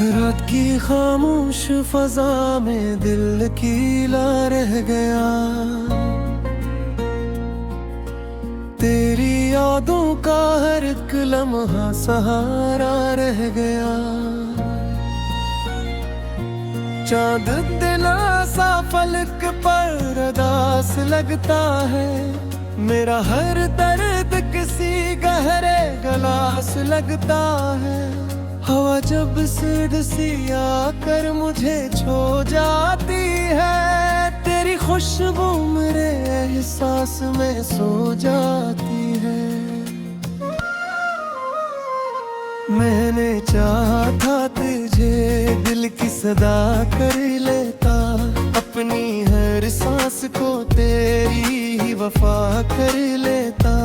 रात की खामोश फजा में दिल कीला रह गया, तेरी यादों का हर एक लम्हा सहारा रह गया। चांद दिला सा फलक पर अदास लगता है, मेरा हर दर्द किसी गहरे गलास लगता है। हवा जब सिर्द सी आकर मुझे छू जाती है, तेरी खुशबू मेरे एहसास में सो जाती है। मैंने चाहा था तुझे दिल की सदा कर लेता, अपनी हर सांस को तेरी ही वफा कर लेता।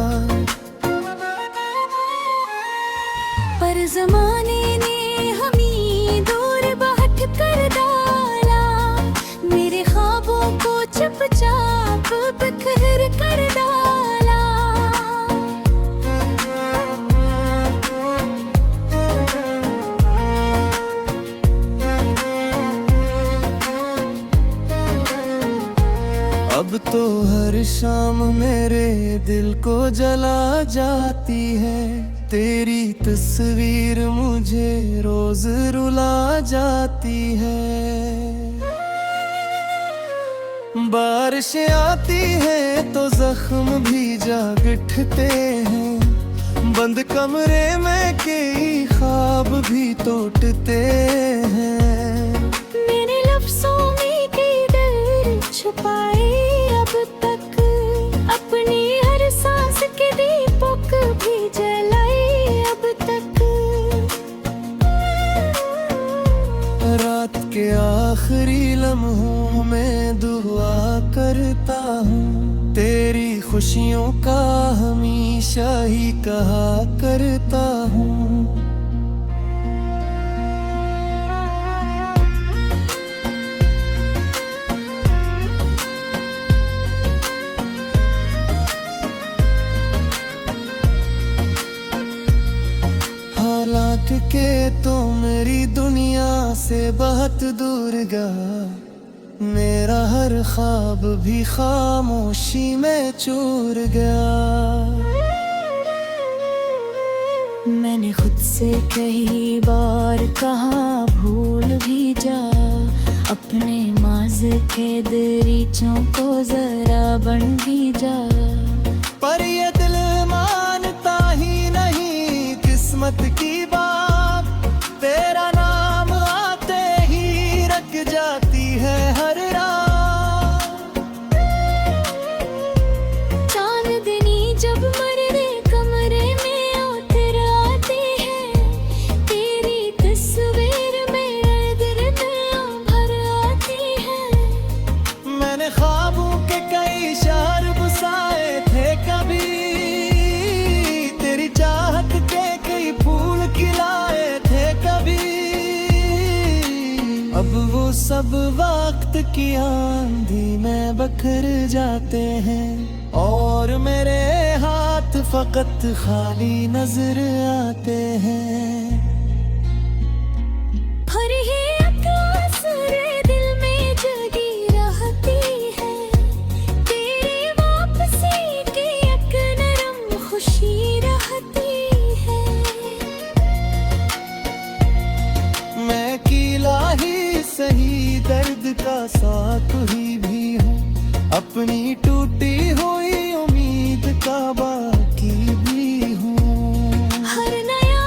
पर ज़माने ने हमें दूर बाट कर डाला, मेरे ख्वाबों को चुपचाप बिखेर कर डाला। अब तो हर शाम मेरे दिल को जला जाती है, तेरी तस्वीर मुझे रोज रुला जाती है। बारिशें आती हैं तो जख्म भी जाग उठते हैं, बंद कमरे में कई ख्वाब भी टूटते हैं। मैंने लफ्ज़ों में कई डर छुपाए अब तक, अपनी हर सांस के दीपक भी जलाए अब तक। रात के आखिरी लम्हों में दुआ करता हूँ, तेरी खुशियों का हमेशा ही कहा करता हूँ। हालात के तो मेरी दुनिया से बहुत दूर गया, मेरा हर ख्वाब भी खामोशी में चूर गया। मैंने खुद से कई बार कहा भूल भी जा, अपने माज़ के दरीचों को जरा बन भी जा। पर ये दिल मानता ही नहीं किस्मत की बात, तेरा नाम आते ही रख जाती है हर रात। चांदनी जब मर्दे कमरे में उतर आती है, तेरी तस्वीर मेरे दिल में भर आती है। मैंने ख्वाबों के कई शहर बसाए थे कभी, तेरी चाहत के कई फूल खिलाए थे कभी। अब वो सब वक्त की आंधी में बखर जाते हैं, और मेरे हाथ फकत खाली नजर आते हैं। और ये अक्सर दिल में जगी रहती है, तेरी वापसी की एक नरम खुशी रहती है। मैं कीला ही सही दर्द का साथ ही भी हूँ, अपनी टूटी हुई उम्मीद का बाकी भी हूँ। हर नया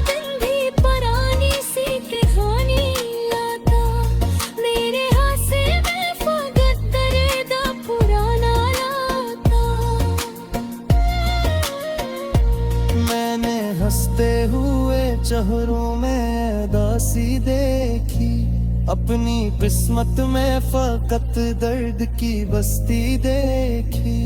दिन भी पुरानी सी कहानी लाता, मेरे हासे में फकत दर्द पुराना लाता। मैंने हंसते हुए चेहरों में उदासी देखी, अपनी किस्मत में फकत दर्द की बस्ती देखी।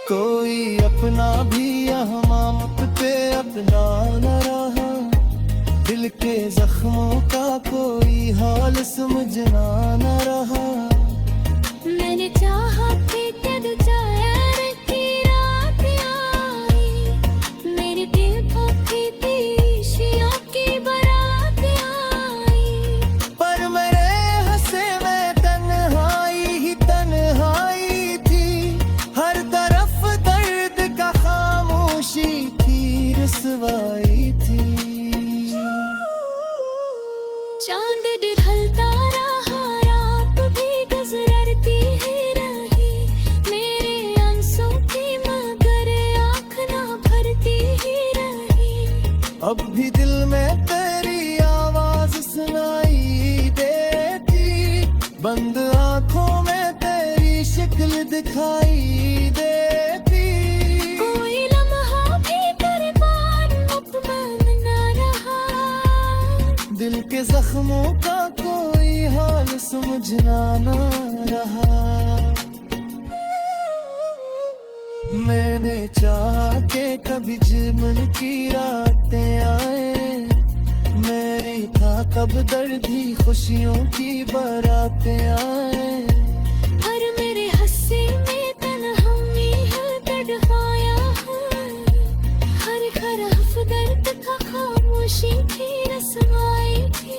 कोई अपना भी यहाँ मुझ पे अपना न रहा, दिल के जख्मों का कोई हाल समझना न रहा। मैंने चाहा कि तेरे जाया की रात आई, मेरे दिल को थी शिया की बारात आई। पर मेरे हंसे में तन्हाई ही तन्हाई थी, हर तरफ दर्द का खामोशी थी, रसवाई थी। चांद ढलता रहा, रात भी गुजरती ही रही, मेरे आंसू की मगर आँख ना भरती ही रही। अब भी दिल में तेरी आवाज सुनाई देती, बंद आंखों में तेरी शक्ल दिखाई देती। कोई लम्हा भी तेरे पास मुकम्मल ना रहा, दिल के जख्मों का कोई हाल समझना न रहा। मैंने चाहा कि कभी जिमन की रातें आए, मेरी था कब दर्द ही खुशियों की बारातें आए। हर मेरे हंसी में तन्हाई है, तड़पाया है, हर हरफ दर्द का खामोशी थी, रसवाई थी।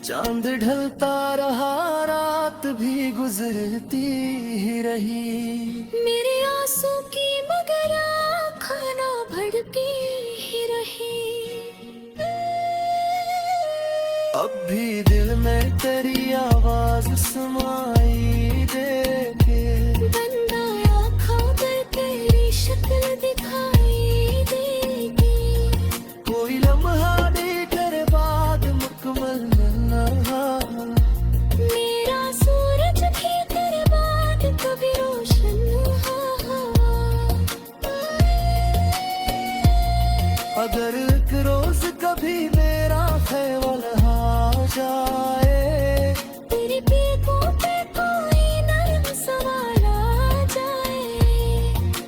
चांद ढलता रहा, रात भी गुजरती ही रही, मेरे आंसू की मगर आँख ना भड़की ही रही। अब भी दिल में तेरी आवाज सुनाई देके, बंदा आँखों पर तेरी शक्ल दिखाई देगी। कोई लम्हा भी तेरे बाद मुकम्मल न रहा। मेरा सूरज भी तेरे बाद कभी रोशन हुआ। अगर एक रोज कभी मेरा ख्याल आ जाए, तेरी पीकों पे कोई नर्म सवाल आ जाए,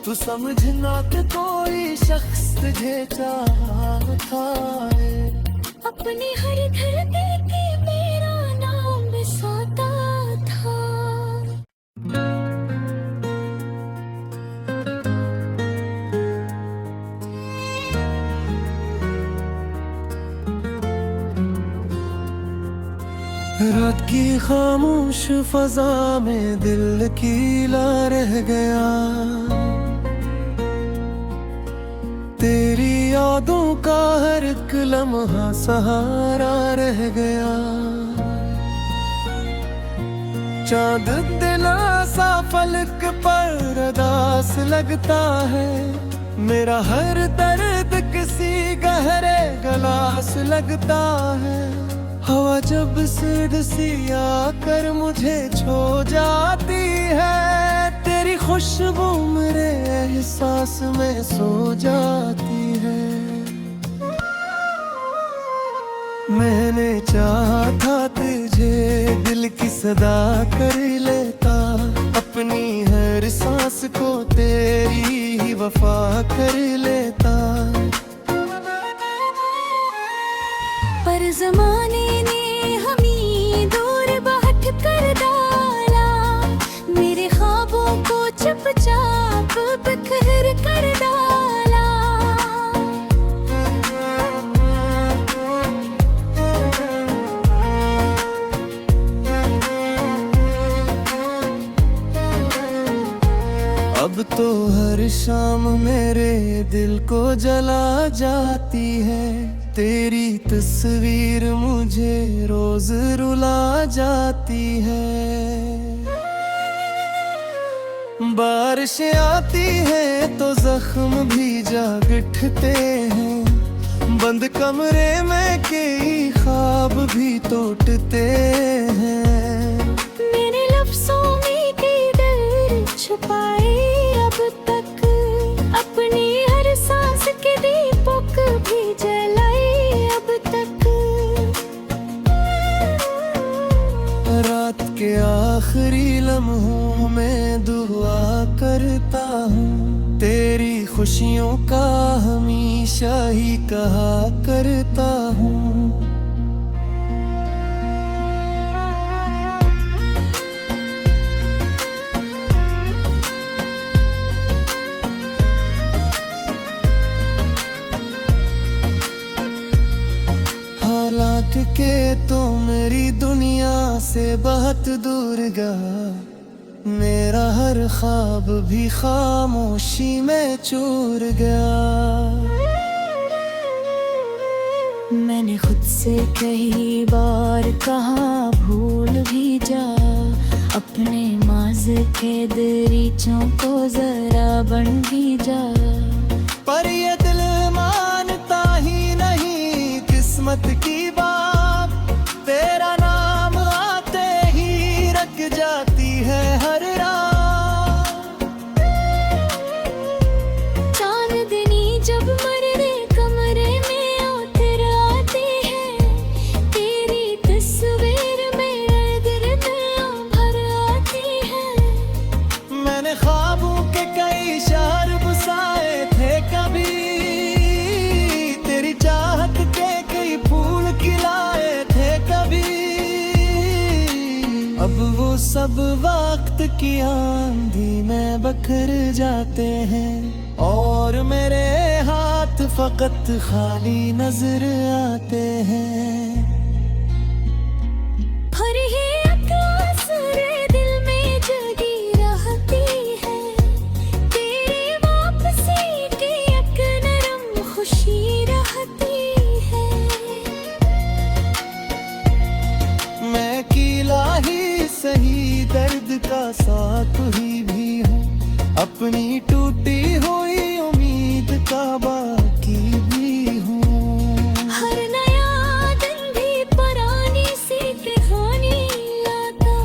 तू समझना कि कोई शख्स तुझे चाहता है। अपनी हर धरती पे मेरा नाम बसाता था। रात की खामोश फजा में दिल कीला रह गया, तेरी यादों का हर एक लम्हा सहारा रह गया। चांद दिलासा फलक पर अदास लगता है, मेरा हर दर्द किसी गहरे गलास लगता है। हवा जब सिर्द सी आकर मुझे छू जाती है, तेरी खुशबू मेरे एहसास में सो जाती है। मैंने चाहा था तुझे दिल की सदा कर लेता, अपनी हर सांस को तेरी ही वफा कर लेता। पर जमाने ने हमें दूर बाट कर डाला, मेरे ख्वाबों को चुपचाप बिखेर कर डाला। अब तो हर शाम मेरे दिल को जला जाती है, तेरी तस्वीर मुझे रोज रुला जाती है। बारिशें आती हैं तो जख्म भी जाग उठते हैं, बंद कमरे में कई ख्वाब भी टूटते हैं। मैंने लफ्जों में कई दर्द छुपाए अब तक, अपनी हर सांस के दीपक भी जलाए अब तक। रात के आखिरी लम्हों में दुआ करता हूँ, तेरी खुशियों का हमेशा ही कहा करता हूँ। हालांकि के तो मेरी दुनिया से बहुत दूर गया, मेरा हर ख्वाब भी खामोशी में चूर गया। मैंने खुद से कई बार कहा भूल भी जा, अपने माज़ के दरीचों को जरा बन भी जा। पर ये दिल मानता ही नहीं किस्मत की बात, तेरा नाम आते ही रख जाती है हर रात। चांदनी जब मर्दे कमरे में उतर आती है, तेरी तस्वीर में गिरद भर आती है। मैंने ख्वाबों के कई शहर बसाए थे कभी, तेरी चाहत के कई फूल खिलाए थे कभी। अब वो सब वक्त की आंधी में बखर जाते हैं, और मेरे हाथ फकत खाली नजर आते हैं। पर ये अक्सर दिल में जगी रहती है, तेरी वापसी की एक नरम खुशी रहती है। मैं कीला ही सही दर्द का साथ ही भी हूँ, अपनी टूटी हुई उम्मीद का बाकी भी हूँ। हर नया दिन भी पुरानी सी कहानी लाता,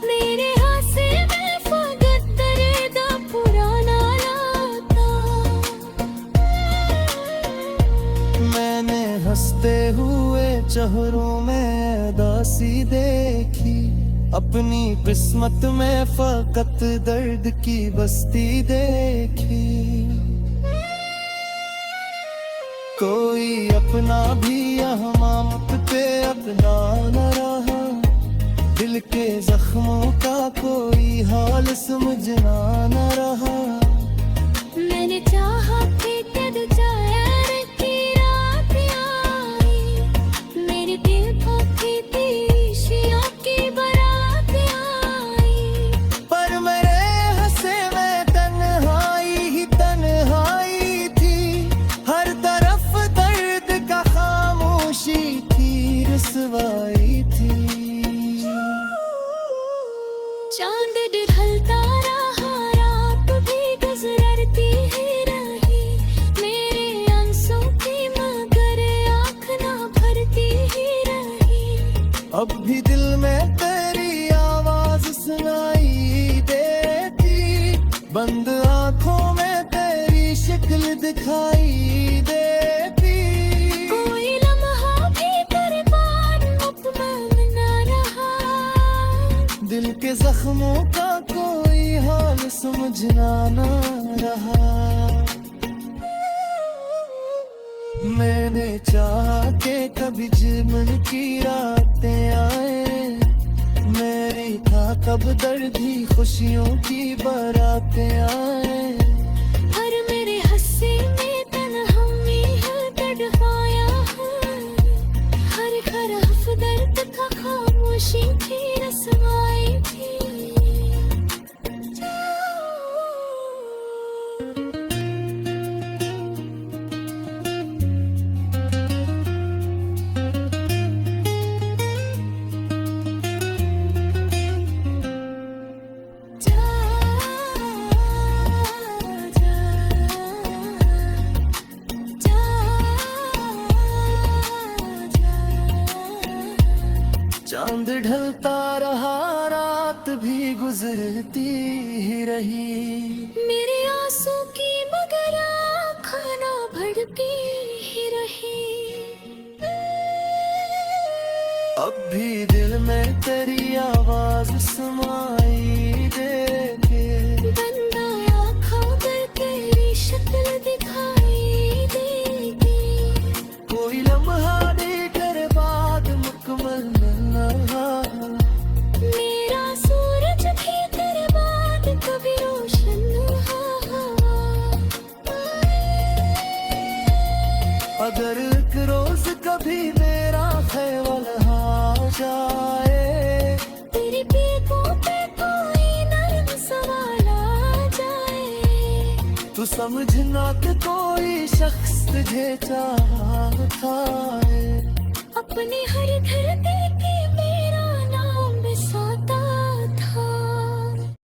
मेरे हाथ में फकत दर्द पुराना लाता। मैंने हंसते हुए चेहरों में उदासी देखी, अपनी किस्मत में फकत दर्द की बस्ती देखी। कोई अपना भी यहाँ मुझ पे अपना न रहा, दिल के जख्मों का कोई हाल समझना न रहा। मैंने चाहा कि कद जाया की रात आई, मेरे दिल को थी शिया की बारात आई। पर मेरे हंसे में तन्हाई ही तन्हाई थी, हर तरफ दर्द का खामोशी थी, रसवाई थी। चांद ढलता रहा, रात भी गुजरती ही रही, मेरे आंसू की मगर आँख ना भरती ही रही। अब भी दिल में तेरी आवाज सुनाई देती, बंद आंखों में तेरी शक्ल दिखाई देती। कोई लम्हा भी तेरे पार मुकम्मल ना रहा, दिल के जख्मों का कोई हाल समझना न रहा। मैंने चाहा कि कभी जिमन की रातें आए, मेरी था कब दर्द ही खुशियों की बारातें आए। हर मेरे हंसी में तन्हाई है तड़पाया है, हर हरफ दर्द का खामोशी थी, रसवाई थी। ढलता रहा, रात भी गुजरती ही रही। मेरे आंसू की मगर आँखें ना भड़की ही रही। अब भी दिल में तेरी आवाज सुनाई देके, बंदा आँखों पर तेरी शक्ल दिखाई देगी। कोई लम्हा देकर बात मुकम्मल न रहा। मेरा सूरज भी तेरे बाद कभी रोशन अगर एक रोज कभी मेरा ख्याल आ जाए, तेरी पीठों पे कोई नर्म सवाल आ जाए, तो समझना कि कोई शख्स तुझे चाहता है। अपनी हर धरती